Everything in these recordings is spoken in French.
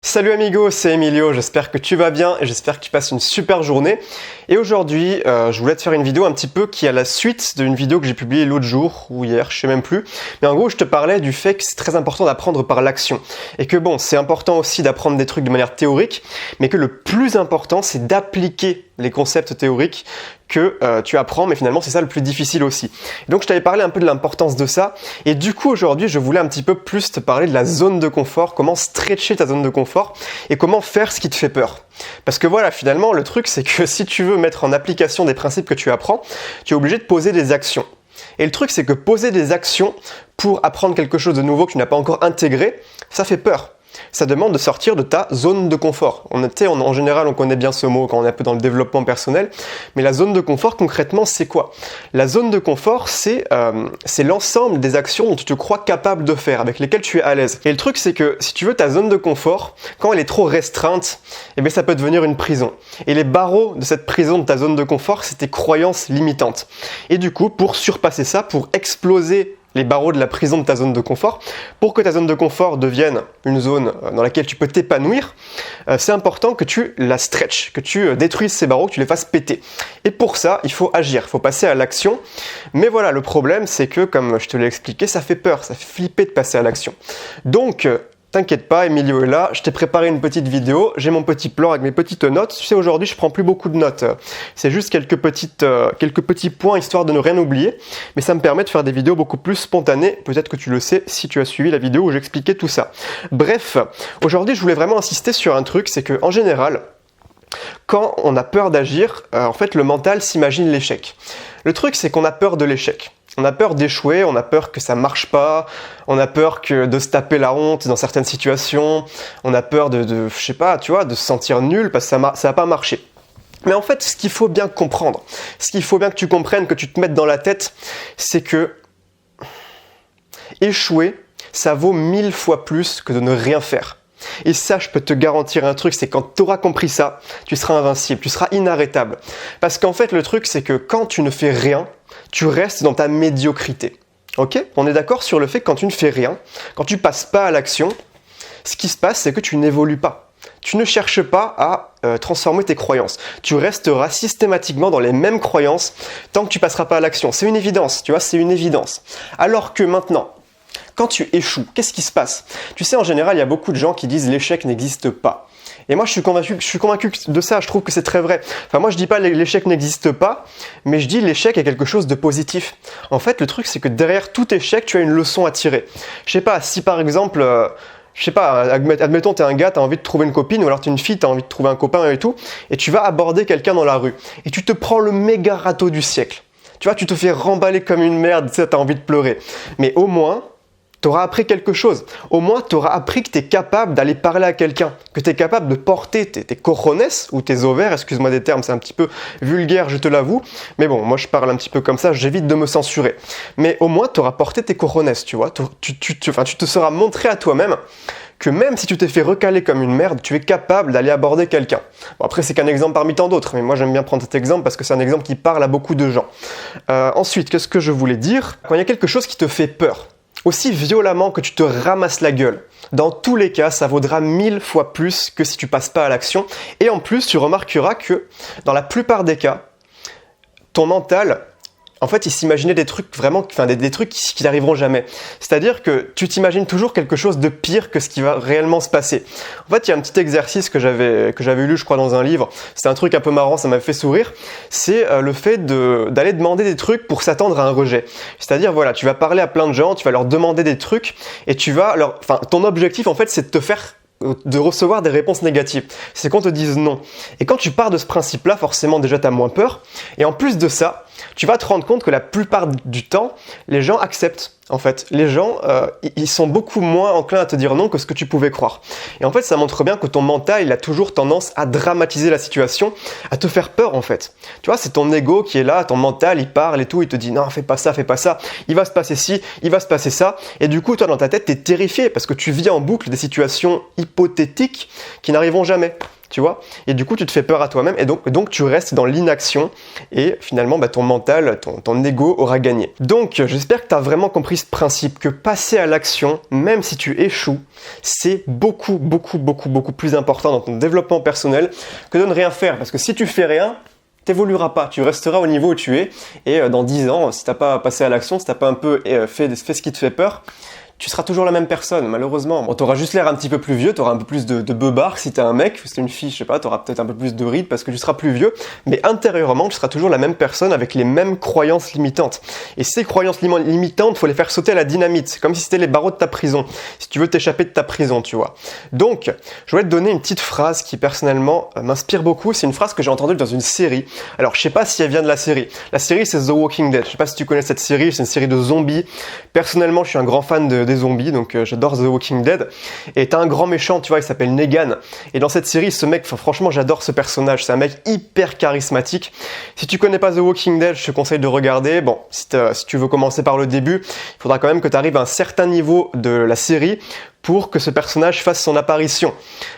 Salut amigo, c'est Emilio, j'espère que tu vas bien et j'espère que tu passes une super journée. Et aujourd'hui, je voulais te faire une vidéo un petit peu qui est à la suite d'une vidéo que j'ai publiée l'autre jour, ou hier, je sais même plus. Mais en gros, je te parlais du fait que c'est très important d'apprendre par l'action. Et que bon, c'est important aussi d'apprendre des trucs de manière théorique, mais que le plus important, c'est d'appliquer les concepts théoriques que tu apprends, mais finalement c'est ça le plus difficile aussi. Et donc je t'avais parlé un peu de l'importance de ça, et du coup aujourd'hui je voulais un petit peu plus te parler de la zone de confort, comment stretcher ta zone de confort, et comment faire ce qui te fait peur. Parce que voilà, finalement le truc c'est que si tu veux mettre en application des principes que tu apprends, tu es obligé de poser des actions. Et le truc c'est que poser des actions pour apprendre quelque chose de nouveau que tu n'as pas encore intégré, ça fait peur. Ça demande de sortir de ta zone de confort. En général, on connaît bien ce mot quand on est un peu dans le développement personnel, mais la zone de confort, concrètement, c'est quoi? La zone de confort, c'est l'ensemble des actions dont tu te crois capable de faire, avec lesquelles tu es à l'aise. Et le truc, c'est que si tu veux, ta zone de confort, quand elle est trop restreinte, eh bien, ça peut devenir une prison. Et les barreaux de cette prison de ta zone de confort, c'est tes croyances limitantes. Et du coup, pour surpasser ça, pour exploser les barreaux de la prison de ta zone de confort, pour que ta zone de confort devienne une zone dans laquelle tu peux t'épanouir, c'est important que tu la stretches, que tu détruises ces barreaux, que tu les fasses péter. Et pour ça, il faut agir, il faut passer à l'action. Mais voilà, le problème, c'est que, comme je te l'ai expliqué, ça fait peur, ça fait flipper de passer à l'action. Donc, t'inquiète pas, Emilio est là, je t'ai préparé une petite vidéo, j'ai mon petit plan avec mes petites notes. Tu sais, aujourd'hui, je prends plus beaucoup de notes. C'est juste quelques petits points histoire de ne rien oublier. Mais ça me permet de faire des vidéos beaucoup plus spontanées. Peut-être que tu le sais si tu as suivi la vidéo où j'expliquais tout ça. Bref, aujourd'hui, je voulais vraiment insister sur un truc, c'est que en général, quand on a peur d'agir, en fait, le mental s'imagine l'échec. Le truc, c'est qu'on a peur de l'échec. On a peur d'échouer, on a peur que ça marche pas, on a peur de se taper la honte dans certaines situations, on a peur de se sentir nul parce que ça va pas marcher. Mais en fait, ce qu'il faut bien comprendre, ce qu'il faut bien que tu comprennes, que tu te mettes dans la tête, c'est que échouer, ça vaut 1000 fois plus que de ne rien faire. Et ça, je peux te garantir un truc, c'est quand tu auras compris ça, tu seras invincible, tu seras inarrêtable. Parce qu'en fait, le truc, c'est que quand tu ne fais rien, tu restes dans ta médiocrité. Ok? On est d'accord sur le fait que quand tu ne fais rien, quand tu passes pas à l'action, ce qui se passe, c'est que tu n'évolues pas. Tu ne cherches pas à transformer tes croyances. Tu resteras systématiquement dans les mêmes croyances tant que tu passeras pas à l'action. C'est une évidence, tu vois, c'est une évidence. Alors que maintenant, quand tu échoues, qu'est-ce qui se passe? Tu sais, en général, il y a beaucoup de gens qui disent l'échec n'existe pas. Et moi, je suis convaincu de ça, je trouve que c'est très vrai. Enfin, moi, je dis pas l'échec n'existe pas, mais je dis l'échec est quelque chose de positif. En fait, le truc, c'est que derrière tout échec, tu as une leçon à tirer. Je sais pas, si par exemple, admettons, t'es un gars, t'as envie de trouver une copine, ou alors t'es une fille, t'as envie de trouver un copain et tout, et tu vas aborder quelqu'un dans la rue, et tu te prends le méga râteau du siècle. Tu vois, tu te fais remballer comme une merde, tu sais, t'as envie de pleurer. Mais au moins, t'auras appris quelque chose. Au moins, t'auras appris que t'es capable d'aller parler à quelqu'un, que t'es capable de porter tes cojones ou tes ovaires, excuse-moi des termes, c'est un petit peu vulgaire, je te l'avoue. Mais bon, moi je parle un petit peu comme ça, j'évite de me censurer. Mais au moins, t'auras porté tes cojones, tu vois. Tu te seras montré à toi-même que même si tu t'es fait recaler comme une merde, tu es capable d'aller aborder quelqu'un. Bon, après, c'est qu'un exemple parmi tant d'autres, mais moi j'aime bien prendre cet exemple parce que c'est un exemple qui parle à beaucoup de gens. Ensuite, qu'est-ce que je voulais dire? Quand il y a quelque chose qui te fait peur, aussi violemment que tu te ramasses la gueule, dans tous les cas, ça vaudra 1000 fois plus que si tu passes pas à l'action. Et en plus, tu remarqueras que dans la plupart des cas, ton mental, en fait, il s'imaginait des trucs vraiment, des trucs qui n'arriveront jamais. C'est-à-dire que tu t'imagines toujours quelque chose de pire que ce qui va réellement se passer. En fait, il y a un petit exercice que j'avais lu, je crois, dans un livre. C'était un truc un peu marrant, ça m'a fait sourire. C'est le fait d'aller demander des trucs pour s'attendre à un rejet. C'est-à-dire, voilà, tu vas parler à plein de gens, tu vas leur demander des trucs et ton objectif, en fait, c'est de recevoir des réponses négatives. C'est qu'on te dise non. Et quand tu pars de ce principe-là, forcément, déjà, tu as moins peur. Et en plus de ça, tu vas te rendre compte que la plupart du temps, les gens acceptent. En fait, les gens, ils sont beaucoup moins enclins à te dire non que ce que tu pouvais croire. Et en fait, ça montre bien que ton mental, il a toujours tendance à dramatiser la situation, à te faire peur en fait. Tu vois, c'est ton ego qui est là, ton mental, il parle et tout, il te dit non, fais pas ça, il va se passer ci, il va se passer ça. Et du coup, toi, dans ta tête, t'es terrifié parce que tu vis en boucle des situations hypothétiques qui n'arriveront jamais. tu vois, et du coup tu te fais peur à toi-même, et donc tu restes dans l'inaction, et finalement ton mental, ton ego aura gagné. Donc j'espère que tu as vraiment compris ce principe, que passer à l'action, même si tu échoues, c'est beaucoup plus important dans ton développement personnel que de ne rien faire, parce que si tu fais rien, t'évolueras pas, tu resteras au niveau où tu es, et dans 10 ans, si t'as pas passé à l'action, si t'as pas un peu fait ce qui te fait peur, tu seras toujours la même personne, malheureusement. Bon, t'auras juste l'air un petit peu plus vieux, t'auras un peu plus de beubare si t'es un mec, si t'es une fille, je sais pas, t'auras peut-être un peu plus de rides parce que tu seras plus vieux, mais intérieurement, tu seras toujours la même personne avec les mêmes croyances limitantes. Et ces croyances limitantes, faut les faire sauter à la dynamite, comme si c'était les barreaux de ta prison, si tu veux t'échapper de ta prison, tu vois. Donc, je voulais te donner une petite phrase qui, personnellement, m'inspire beaucoup. C'est une phrase que j'ai entendue dans une série. Alors, je sais pas si elle vient de la série. La série, c'est The Walking Dead. Je sais pas si tu connais cette série, c'est une série de zombies. Personnellement, je suis un grand fan des zombies, donc j'adore The Walking Dead. Et t'as un grand méchant, tu vois, il s'appelle Negan. Et dans cette série, ce mec, franchement, j'adore ce personnage. C'est un mec hyper charismatique. Si tu connais pas The Walking Dead, je te conseille de regarder. Bon, si tu veux commencer par le début, il faudra quand même que tu arrives à un certain niveau de la série pour que ce personnage fasse son apparition.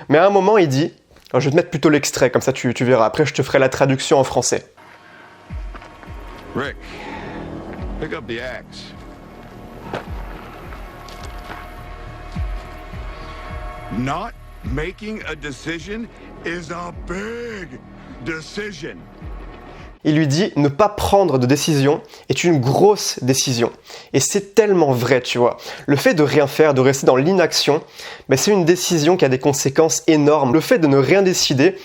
Mais à un moment, il dit, alors je vais te mettre plutôt l'extrait, comme ça tu verras. Après, je te ferai la traduction en français. Rick, pick up the axe. Not making a decision is a big decision. Il lui dit, ne pas prendre de décision est une grosse décision. Et c'est tellement vrai, tu vois. Le fait de rien faire, de rester dans l'inaction, c'est une décision qui a des conséquences énormes. Le fait de ne rien décider,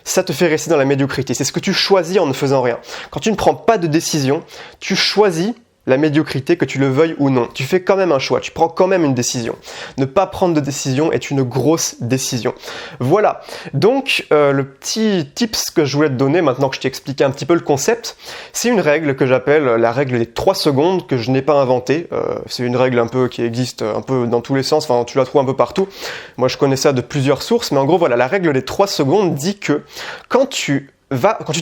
ça te fait rester dans la médiocrité. C'est ce que tu choisis en ne faisant rien. Quand tu ne prends pas de décision, tu choisis la médiocrité, que tu le veuilles ou non. Tu fais quand même un choix, tu prends quand même une décision. Ne pas prendre de décision est une grosse décision. Voilà, donc le petit tips que je voulais te donner, maintenant que je t'ai expliqué un petit peu le concept, c'est une règle que j'appelle la règle des 3 secondes, que je n'ai pas inventée. C'est une règle un peu qui existe un peu dans tous les sens, enfin tu la trouves un peu partout. Moi je connais ça de plusieurs sources, mais en gros voilà, la règle des 3 secondes dit que quand tu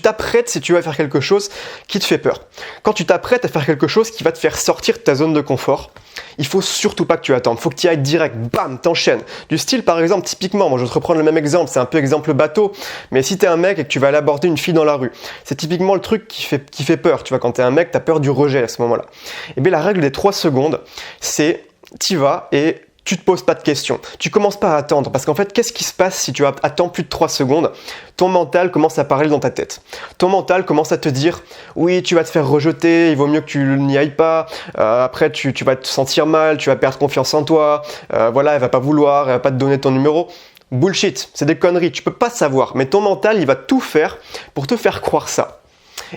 t'apprêtes, si tu veux, à faire quelque chose qui te fait peur, quand tu t'apprêtes à faire quelque chose qui va te faire sortir de ta zone de confort, il faut surtout pas que tu attendes, faut que tu y ailles direct, bam, t'enchaînes. Du style, par exemple, typiquement, moi je vais te reprendre le même exemple, c'est un peu exemple bateau, mais si t'es un mec et que tu vas aller aborder une fille dans la rue, c'est typiquement le truc qui fait peur, tu vois, quand t'es un mec, t'as peur du rejet à ce moment-là. Et bien la règle des 3 secondes, c'est, t'y vas et tu te poses pas de questions. Tu commences pas à attendre parce qu'en fait, qu'est-ce qui se passe si tu attends plus de 3 secondes? Ton mental commence à parler dans ta tête. Ton mental commence à te dire oui, tu vas te faire rejeter, il vaut mieux que tu n'y ailles pas. Après, tu vas te sentir mal, tu vas perdre confiance en toi. Voilà, elle va pas vouloir, elle va pas te donner ton numéro. Bullshit, c'est des conneries, tu peux pas savoir. Mais ton mental, il va tout faire pour te faire croire ça.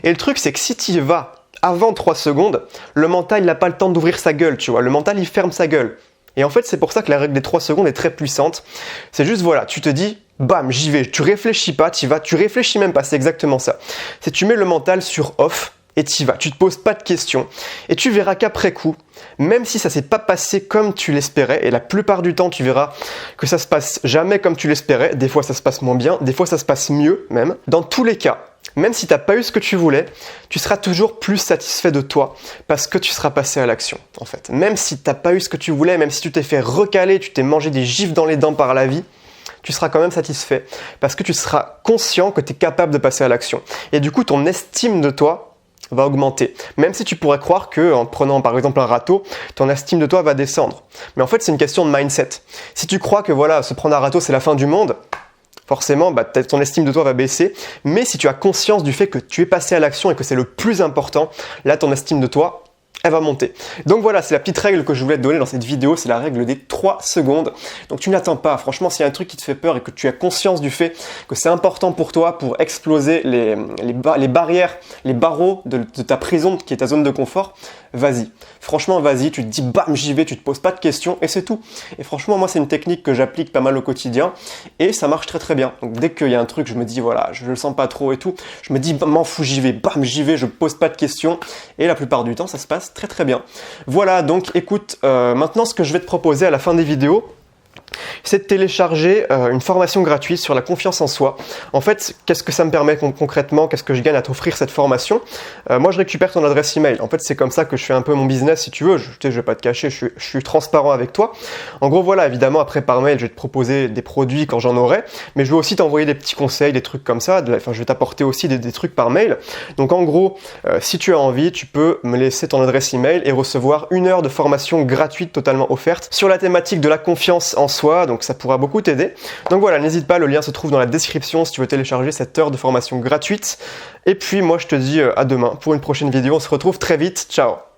Et le truc, c'est que si tu y vas avant 3 secondes, le mental, il n'a pas le temps d'ouvrir sa gueule, tu vois. Le mental, il ferme sa gueule. Et en fait, c'est pour ça que la règle des 3 secondes est très puissante. C'est juste, voilà, tu te dis, bam, j'y vais. Tu réfléchis pas, tu y vas, tu réfléchis même pas, c'est exactement ça. C'est tu mets le mental sur off et tu y vas. Tu te poses pas de questions. Et tu verras qu'après coup, même si ça s'est pas passé comme tu l'espérais, et la plupart du temps, tu verras que ça se passe jamais comme tu l'espérais. Des fois, ça se passe moins bien, des fois, ça se passe mieux même. Dans tous les cas, même si tu n'as pas eu ce que tu voulais, tu seras toujours plus satisfait de toi parce que tu seras passé à l'action, en fait. Même si tu n'as pas eu ce que tu voulais, même si tu t'es fait recaler, tu t'es mangé des gifles dans les dents par la vie, tu seras quand même satisfait parce que tu seras conscient que tu es capable de passer à l'action. Et du coup, ton estime de toi va augmenter. Même si tu pourrais croire que, en prenant par exemple un râteau, ton estime de toi va descendre. Mais en fait, c'est une question de mindset. Si tu crois que voilà, se prendre un râteau, c'est la fin du monde, forcément, ton estime de toi va baisser. Mais si tu as conscience du fait que tu es passé à l'action et que c'est le plus important, là, ton estime de toi, elle va monter. Donc voilà, c'est la petite règle que je voulais te donner dans cette vidéo, c'est la règle des 3 secondes. Donc tu n'attends pas, franchement, s'il y a un truc qui te fait peur et que tu as conscience du fait que c'est important pour toi pour exploser les barrières, les barreaux de ta prison qui est ta zone de confort, vas-y. Franchement, vas-y, tu te dis bam, j'y vais, tu te poses pas de questions et c'est tout. Et franchement, moi, c'est une technique que j'applique pas mal au quotidien et ça marche très très bien. Donc dès qu'il y a un truc, je me dis voilà, je le sens pas trop et tout, je me dis m'en fous, j'y vais, bam, j'y vais, je pose pas de questions et la plupart du temps, ça se passe très très bien. Voilà, donc écoute, maintenant ce que je vais te proposer à la fin des vidéos, c'est de télécharger une formation gratuite sur la confiance en soi. En fait, qu'est-ce que ça me permet concrètement? Qu'est-ce que je gagne à t'offrir cette formation? Moi, je récupère ton adresse email. En fait, c'est comme ça que je fais un peu mon business, si tu veux. Je vais pas te cacher, je suis transparent avec toi. En gros, voilà, évidemment, après par mail, je vais te proposer des produits quand j'en aurai, mais je vais aussi t'envoyer des petits conseils, des trucs comme ça. Enfin, je vais t'apporter aussi des trucs par mail. Donc, en gros, si tu as envie, tu peux me laisser ton adresse email et recevoir 1 heure de formation gratuite totalement offerte sur la thématique de la confiance en soi. Donc, ça pourra beaucoup t'aider. Donc voilà, n'hésite pas, le lien se trouve dans la description si tu veux télécharger cette heure de formation gratuite. Et puis moi je te dis à demain pour une prochaine vidéo, on se retrouve très vite, ciao!